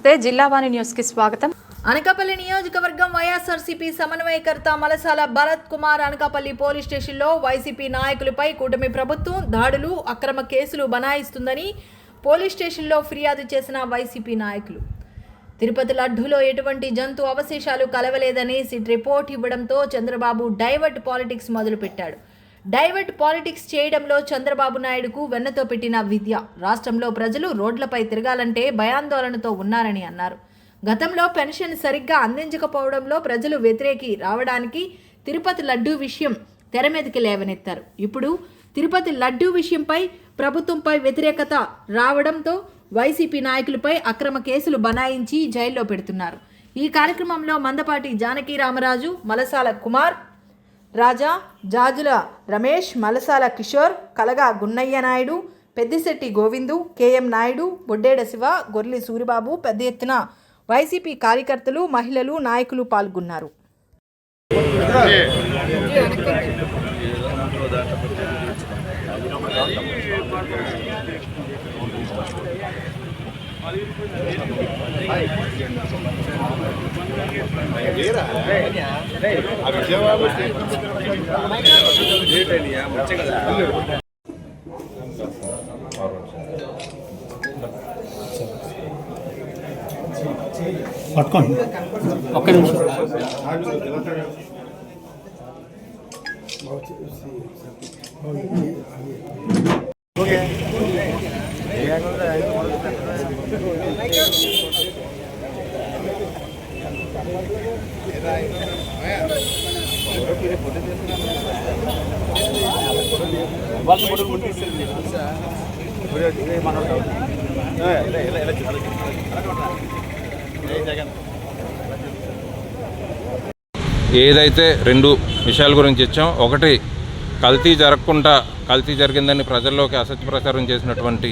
నమస్తే, జిల్లావాణి న్యూస్ కి స్వాగతం. అనకాపల్లి నియోజకవర్గం వైఎస్ఆర్సీపీ సమన్వయకర్త మలసాల భరత్ కుమార్ అనకాపల్లి పోలీస్ స్టేషన్లో వైసీపీ నాయకులపై కూటమి ప్రభుత్వం దాడులు, అక్రమ కేసులు బనాయిస్తుందని పోలీస్ స్టేషన్లో ఫిర్యాదు చేసిన వైసీపీ నాయకులు తిరుపతి లడ్డూలో ఎటువంటి జంతు అవశేషాలు కలవలేదని సిట్ రిపోర్ట్ ఇవ్వడంతో చంద్రబాబు డైవర్ట్ పాలిటిక్స్ మొదలుపెట్టాడు. డైవర్ట్ పాలిటిక్స్ చేయడంలో చంద్రబాబు నాయుడుకు వెన్నతో పెట్టిన విద్య. రాష్ట్రంలో ప్రజలు రోడ్లపై తిరగాలంటే భయాందోళనతో ఉన్నారని అన్నారు. గతంలో పెన్షన్ సరిగ్గా అందించకపోవడంలో ప్రజలు వ్యతిరేకి రావడానికి తిరుపతి లడ్డూ విషయం తెర మీదకి లేవనెత్తారు. ఇప్పుడు తిరుపతి లడ్డూ విషయంపై ప్రభుత్వంపై వ్యతిరేకత రావడంతో వైసీపీ నాయకులపై అక్రమ కేసులు బనాయించి జైల్లో పెడుతున్నారు. ఈ కార్యక్రమంలో మందపాటి జానకి రామరాజు, మలసాల కుమార్ రాజా, జాజుల రమేష్, మలసాల కిషోర్, కలగా గున్నయ్య నాయుడు, పెద్దిశెట్టి గోవిందు, కేఎం నాయుడు, బొడ్డేడ శివ, గొర్లి సూరిబాబు, పెద్ద ఎత్తున వైసీపీ కార్యకర్తలు, మహిళలు, నాయకులు పాల్గొన్నారు. పట్టుకోండి ఒక్క నిమిషం. ఏదైతే రెండు విషయాల గురించి ఇచ్చాం, ఒకటి కల్తీ జరగకుండా కల్తీ జరిగిందని ప్రజల్లోకి అసత్య ప్రచారం చేసినటువంటి